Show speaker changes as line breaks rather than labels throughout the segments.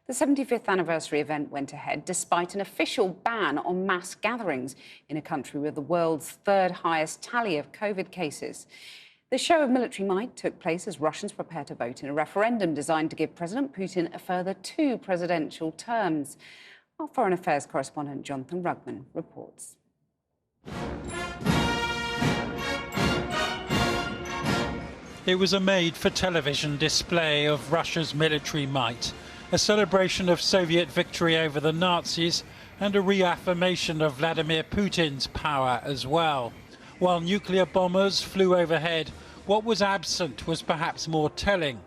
The 75th anniversary event went ahead despite an official ban on mass gatherings in a country with the world's third highest tally of COVID cases. The show of military might took place as Russians prepare to vote in a referendum designed to give President Putin a further 2 presidential terms. Our Foreign Affairs correspondent Jonathan Rugman reports.
It was a made-for-television display of Russia's military might, a celebration of Soviet victory over the Nazis and a reaffirmation of Vladimir Putin's power as well. While nuclear bombers flew overhead, what was absent was perhaps more telling.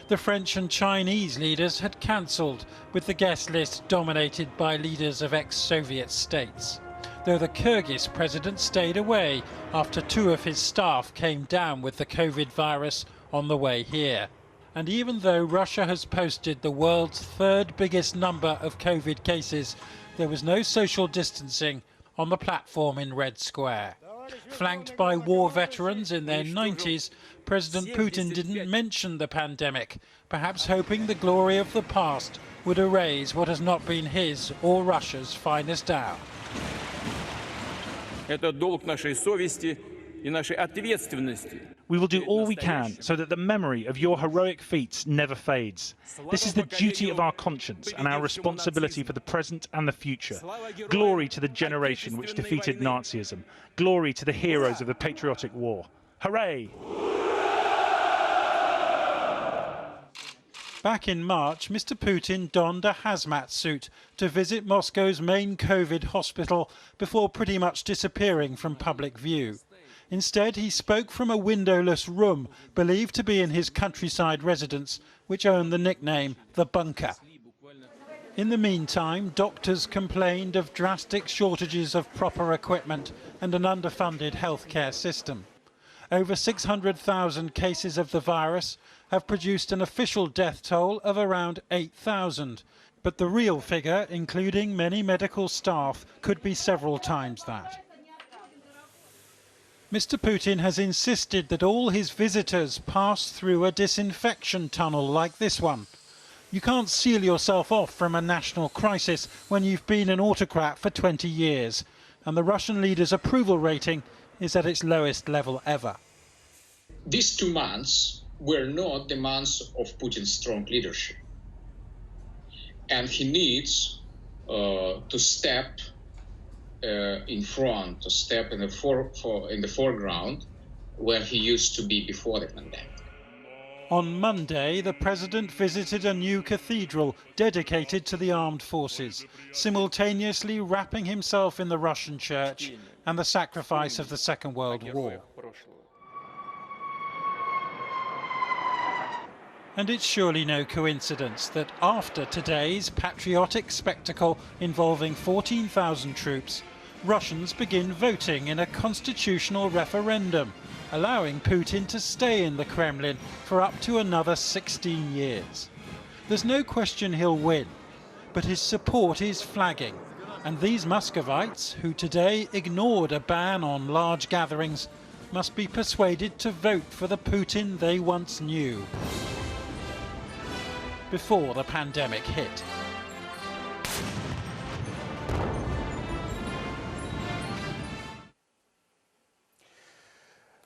The French and Chinese leaders had cancelled, with the guest list dominated by leaders of ex-Soviet states. Though the Kyrgyz president stayed away after 2 of his staff came down with the COVID virus on the way here. And even though Russia has posted the world's 3rd biggest number of COVID cases, there was no social distancing on the platform in Red Square. Flanked by war veterans in their 90s, President Putin didn't mention the pandemic, perhaps hoping the glory of the past would erase what has not been his or Russia's finest hour.
We will do all we can so that the memory of your heroic feats never fades. This is the duty of our conscience and our responsibility for the present and the future. Glory to the generation which defeated Nazism. Glory to the heroes of the patriotic war. Hooray!
Back in March, Mr. Putin donned a hazmat suit to visit Moscow's main COVID hospital before pretty much disappearing from public view. Instead, he spoke from a windowless room believed to be in his countryside residence, which earned the nickname the bunker. In the meantime, doctors complained of drastic shortages of proper equipment and an underfunded healthcare system. Over 600,000 cases of the virus have produced an official death toll of around 8,000. But the real figure, including many medical staff, could be several times that. Mr. Putin has insisted that all his visitors pass through a disinfection tunnel like this one. You can't seal yourself off from a national crisis when you've been an autocrat for 20 years, and the Russian leader's approval rating is at its lowest level ever.
These 2 months were not the months of Putin's strong leadership. And he needs to step in front, to step in the foreground where he used to be before the pandemic.
On Monday, the president visited a new cathedral dedicated to the armed forces, simultaneously wrapping himself in the Russian church and the sacrifice of the Second World War. And it's surely no coincidence that after today's patriotic spectacle involving 14,000 troops, Russians begin voting in a constitutional referendum, allowing Putin to stay in the Kremlin for up to another 16 years. There's no question he'll win, but his support is flagging, and these Muscovites, who today ignored a ban on large gatherings, must be persuaded to vote for the Putin they once knew before the pandemic hit.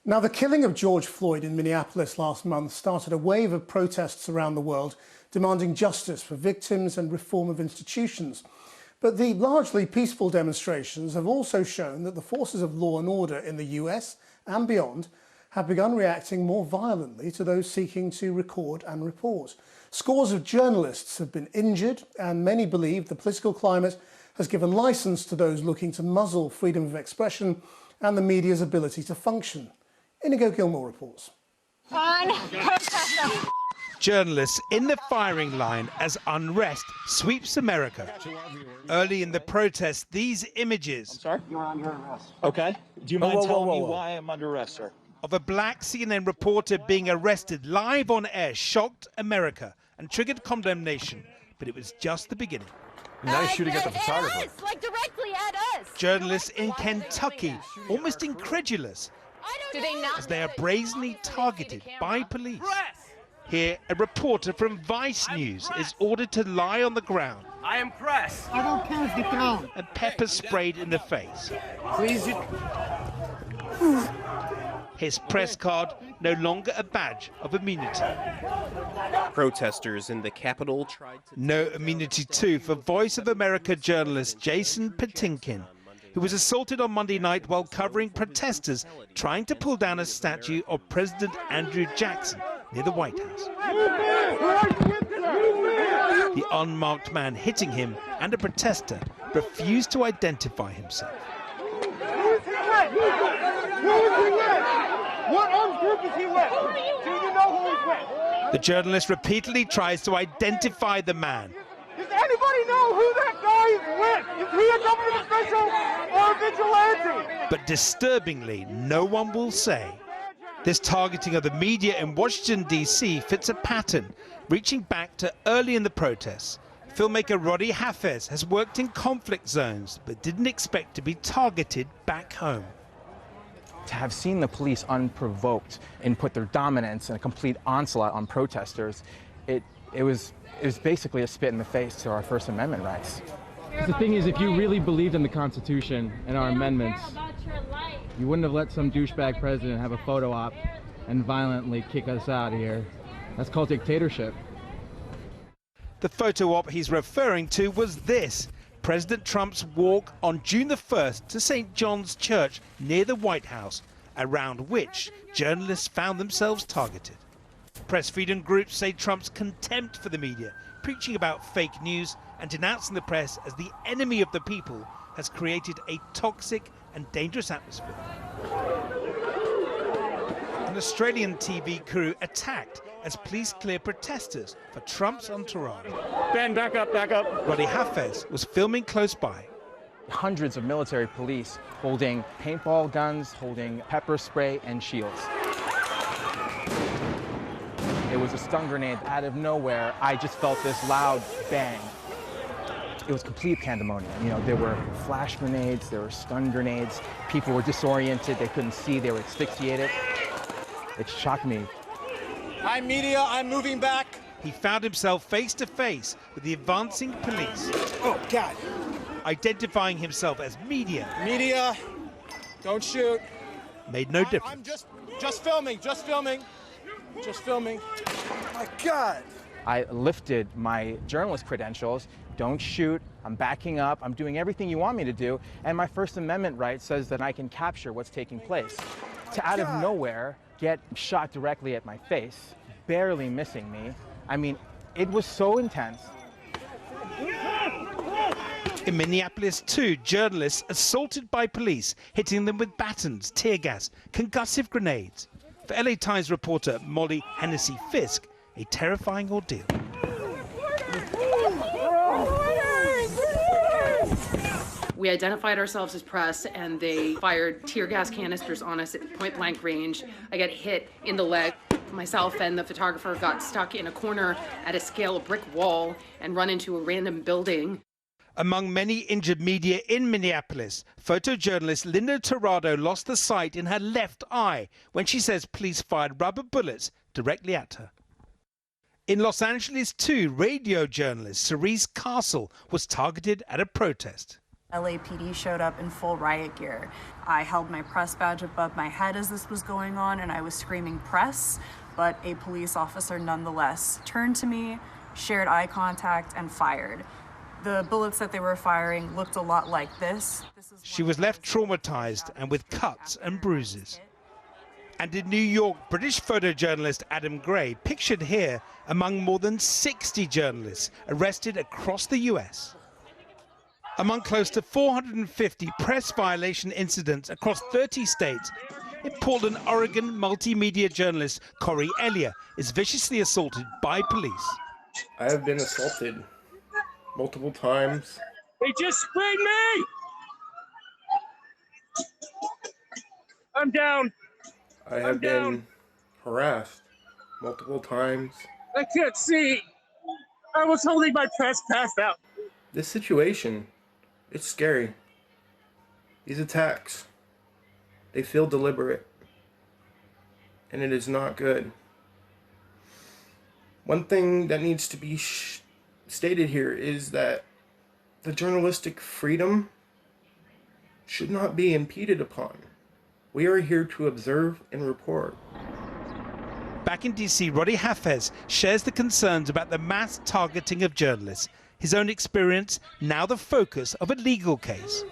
Now, the killing of George Floyd in Minneapolis last month started a wave of protests around the world demanding justice for victims and reform of institutions. But the largely peaceful demonstrations have also shown that the forces of law and order in the US and beyond have begun reacting more violently to those seeking to record and report. Scores of journalists have been injured, and many believe the political climate has given licence to those looking to muzzle freedom of expression and the media's ability to function. Inigo Gilmore reports.
Journalists in the firing line as unrest sweeps America. Early in the protest, these images.
I'm sorry? You're under arrest. Okay. Do you mind telling me why I'm under arrest, sir?
Of a black CNN reporter being arrested live on air shocked America and triggered condemnation, but it was just the beginning.
Nice shooting at the photographer.
Us, like directly at us.
Journalists in Kentucky, almost incredulous,
Do they not
as they are brazenly targeted by police. Here, a reporter from Vice News is ordered to lie on the ground.
I am press.
I don't care, get down.
And pepper sprayed in the face.
Please.
His press card no longer a badge of immunity.
Protesters in the Capitol tried to...
No immunity too for Voice of America journalist Jason Patinkin, who was assaulted on Monday night while covering protesters trying to pull down a statue of President Andrew Jackson near the White House. The unmarked man hitting him and a protester refused to identify himself.
What armed group is he with? Do you know who he's with?
The journalist repeatedly tries to identify the man.
Does anybody know who that guy is with? Is he a government official or a vigilante?
But disturbingly, no one will say. This targeting of the media in Washington, D.C. fits a pattern reaching back to early in the protests. Filmmaker Roddy Hafez has worked in conflict zones but didn't expect to be targeted back home.
To have seen the police unprovoked and put their dominance and a complete onslaught on protesters, it was basically a spit in the face to our First Amendment rights.
The thing is, if you really believed in the Constitution and our amendments, you wouldn't have let some douchebag president have a photo op and violently kick us out of here. That's called dictatorship.
The photo op he's referring to was this: President Trump's walk on June the 1st to St. John's Church near the White House, around which journalists found themselves targeted. Press freedom groups say Trump's contempt for the media, preaching about fake news and denouncing the press as the enemy of the people, has created a toxic and dangerous atmosphere. An Australian TV crew attacked as police clear protesters for Trump's entourage.
Ben, back up, back up.
Roddy Hafez was filming close by.
Hundreds of military police holding paintball guns, holding pepper spray and shields. It was a stun grenade. Out of nowhere, I just felt this loud bang. It was complete pandemonium. You know, there were flash grenades, there were stun grenades. People were disoriented, they couldn't see, they were asphyxiated. It shocked me.
Hi, media, I'm moving back.
He found himself face to face with the advancing police.
Oh, God.
Identifying himself as media.
Media, don't shoot.
Made no difference.
I'm just filming, just filming. Just filming. Oh my God.
I lifted my journalist credentials. Don't shoot, I'm backing up, I'm doing everything you want me to do, and my First Amendment right says that I can capture what's taking place. To out of nowhere, get shot directly at my face, barely missing me. I mean, it was so intense.
In Minneapolis, too, journalists assaulted by police, hitting them with batons, tear gas, concussive grenades. For LA Times reporter Molly Hennessy-Fisk, a terrifying ordeal.
We identified ourselves as press, and they fired tear gas canisters on us at point blank range. I got hit in the leg. Myself and the photographer got stuck in a corner at a scale brick wall and run into a random building.
Among many injured media in Minneapolis, photojournalist Linda Tirado lost the sight in her left eye when she says police fired rubber bullets directly at her. In Los Angeles, too, radio journalist Cerise Castle was targeted at a protest.
LAPD showed up in full riot gear. I held my press badge above my head as this was going on, and I was screaming press, but a police officer nonetheless turned to me, shared eye contact, and fired. The bullets that they were firing looked a lot like this.
She was left traumatized and with cuts and bruises. And in New York, British photojournalist Adam Gray, pictured here among more than 60 journalists arrested across the US. Among close to 450 press violation incidents across 30 states, in Portland, Oregon, multimedia journalist Corey Elliott is viciously assaulted by police.
I have been assaulted multiple times.
They just sprayed me! I'm down.
I have been harassed multiple times.
I can't see. I was holding my press pass out.
This situation, it's scary. These attacks, they feel deliberate. And it is not good. One thing that needs to be stated here is that the journalistic freedom should not be impeded upon. We are here to observe and report.
Back in DC, Roddy Hafez shares the concerns about the mass targeting of journalists. His own experience now the focus of a legal case.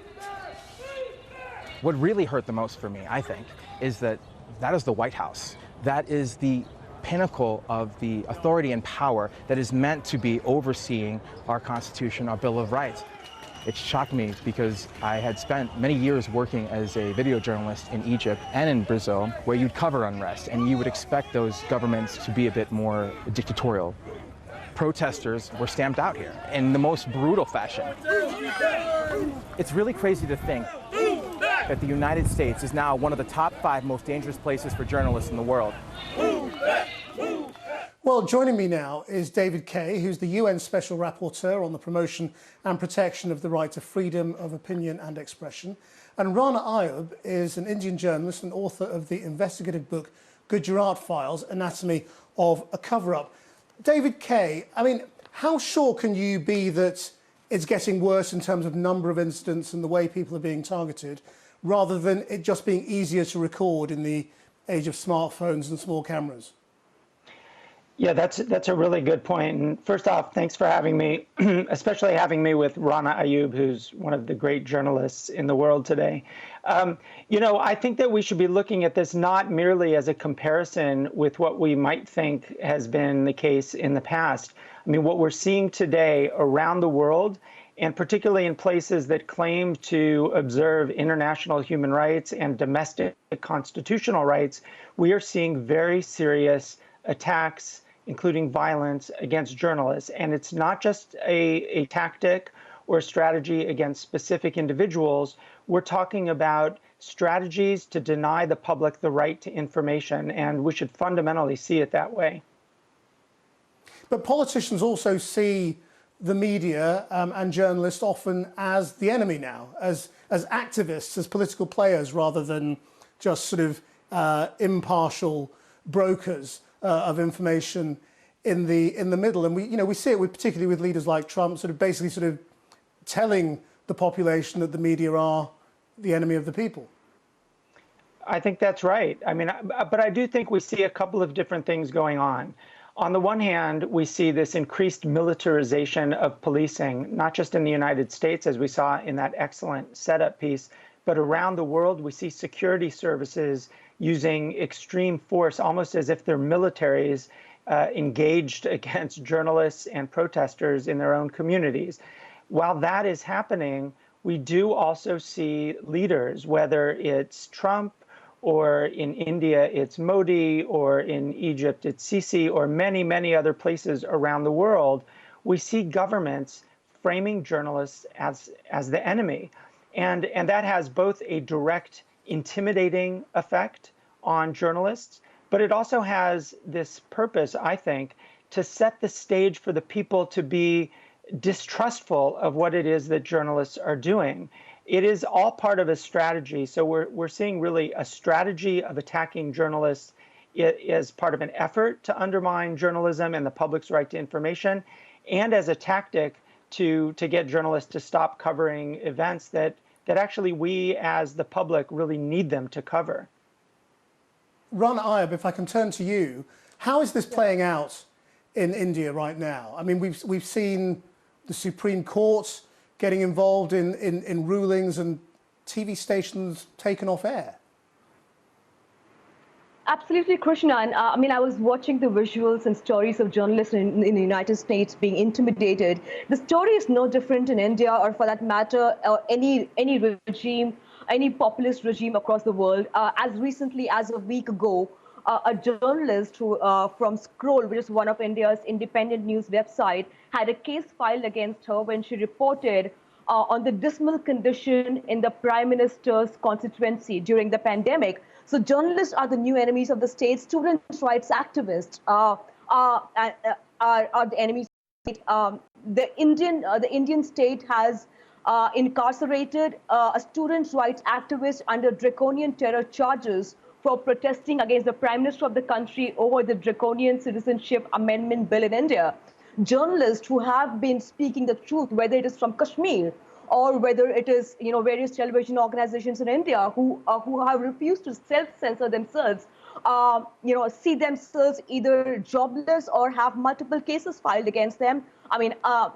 What really hurt the most for me, I think, is that is the White House. That is the pinnacle of the authority and power that is meant to be overseeing our Constitution, our Bill of Rights. It shocked me because I had spent many years working as a video journalist in Egypt and in Brazil, where you'd cover unrest, and you would expect those governments to be a bit more dictatorial. Protesters were stamped out here in the most brutal fashion. It's really crazy to think that the United States is now one of the top 5 most dangerous places for journalists in the world.
Well, joining me now is David Kaye, who's the UN Special Rapporteur on the promotion and protection of the right to freedom of opinion and expression. And Rana Ayub is an Indian journalist and author of the investigative book Gujarat Files, Anatomy of a Cover-Up. David Kaye, I mean, how sure can you be that it's getting worse in terms of number of incidents and the way people are being targeted, rather than it just being easier to record in the age of smartphones and small cameras?
Yeah, that's a really good point. And first off, thanks for having me, especially having me with Rana Ayub, who's one of the great journalists in the world today. You know, I think that we should be looking at this not merely as a comparison with what we might think has been the case in the past. I mean, what we're seeing today around the world, and particularly in places that claim to observe international human rights and domestic constitutional rights, we are seeing very serious attacks, including violence against journalists. And it's not just a tactic or a strategy against specific individuals. We're talking about strategies to deny the public the right to information, and we should fundamentally see it that way.
But politicians also see the media and journalists often as the enemy now, as activists, as political players, rather than just sort of impartial brokers of information in the middle. And we see it particularly with leaders like Trump, basically telling the population that the media are the enemy of the people.
I think that's right. I mean, but I do think we see a couple of different things going on. On the one hand, we see this increased militarization of policing, not just in the United States, as we saw in that excellent setup piece, but around the world. We see security services using extreme force, almost as if they're militaries engaged against journalists and protesters in their own communities. While that is happening, we do also see leaders, whether it's Trump, or in India it's Modi, or in Egypt it's Sisi, or many, many other places around the world, we see governments framing journalists as the enemy. And that has both a direct intimidating effect on journalists, but it also has this purpose, I think, to set the stage for the people to be distrustful of what it is that journalists are doing. It is all part of a strategy. So we're seeing really a strategy of attacking journalists as part of an effort to undermine journalism and the public's right to information, and as a tactic to get journalists to stop covering events that actually we as the public really need them to cover.
Rana Ayub, if I can turn to you, how is this playing out in India right now? I mean, we've seen the Supreme Court getting involved in rulings and TV stations taken off air.
Absolutely, Krishna. And I mean, I was watching the visuals and stories of journalists in the United States being intimidated. The story is no different in India, or for that matter, any regime, any populist regime across the world. As recently as a week ago, a journalist from Scroll, which is one of India's independent news website, had a case filed against her when she reported on the dismal condition in the Prime Minister's constituency during the pandemic. So journalists are the new enemies of the state. Students' rights activists are the enemies of the state. The Indian state has incarcerated a students' rights activist under draconian terror charges for protesting against the Prime Minister of the country over the draconian citizenship amendment bill in India. Journalists who have been speaking the truth, whether it is from Kashmir or whether it is, various television organizations in India who have refused to self-censor themselves, see themselves either jobless or have multiple cases filed against them. I mean,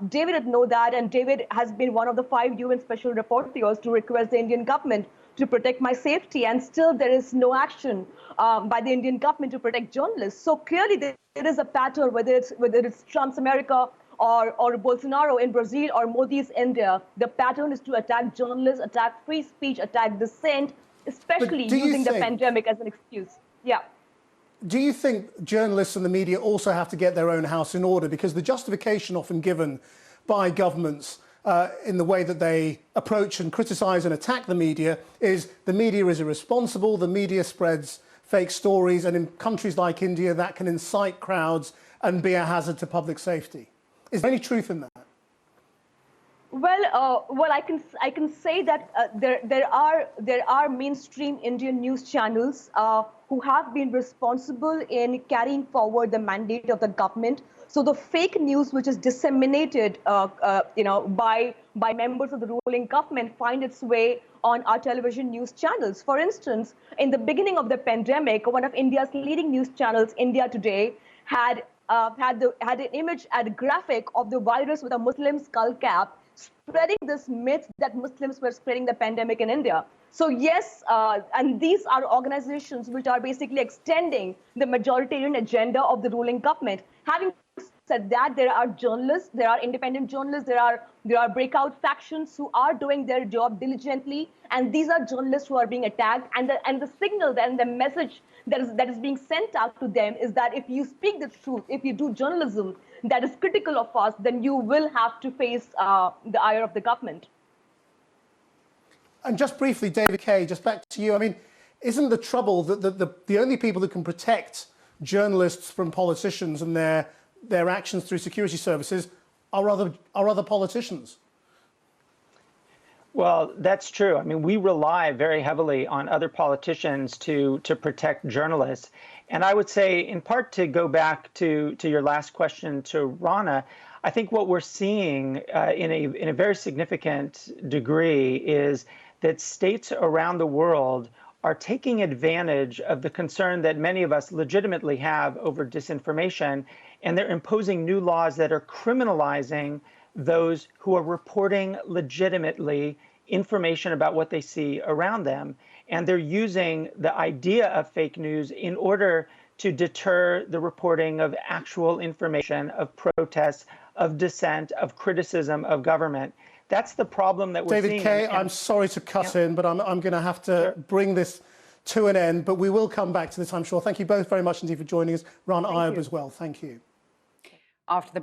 David would know that, and David has been one of the 5 UN special rapporteurs to request the Indian government to protect my safety, and still there is no action by the Indian government to protect journalists. So clearly there is a pattern, whether it's Trump's America or Bolsonaro in Brazil or Modi's India. The pattern is to attack journalists, attack free speech, attack dissent, especially using the pandemic as an excuse. Yeah.
Do you think journalists and the media also have to get their own house in order? Because the justification often given by governments in the way that they approach and criticise and attack the media is irresponsible, the media spreads fake stories, and in countries like India that can incite crowds and be a hazard to public safety. Is there any truth in that?
Well, I can say that there are mainstream Indian news channels who have been responsible in carrying forward the mandate of the government. So the fake news which is disseminated, by members of the ruling government, find its way on our television news channels. For instance, in the beginning of the pandemic, one of India's leading news channels, India Today, had an image and a graphic of the virus with a Muslim skull cap, spreading this myth that Muslims were spreading the pandemic in India. So yes, and these are organizations which are basically extending the majoritarian agenda of the ruling government. Having said that, there are journalists, there are independent journalists, there are breakout factions who are doing their job diligently, and these are journalists who are being attacked. And the signal and the message that is being sent out to them is that if you speak the truth, if you do journalism that is critical of us, then you will have to face the ire of the government.
And just briefly, David Kay, just back to you. I mean, isn't the trouble that the only people who can protect journalists from politicians and their actions through security services are other politicians?
Well, that's true. I mean, we rely very heavily on other politicians to protect journalists. And I would say, in part, to go back to your last question to Rana, I think what we're seeing in a very significant degree is that states around the world are taking advantage of the concern that many of us legitimately have over disinformation, and they're imposing new laws that are criminalizing those who are reporting legitimately information about what they see around them. And they're using the idea of fake news in order to deter the reporting of actual information, of protests, of dissent, of criticism of government. That's the problem that we're seeing.
David Kay, I'm sorry to cut in, but I'm going to have to bring this to an end. But we will come back to this, I'm sure. Thank you both very much indeed for joining us. Ron Iab as well. Thank you.
After the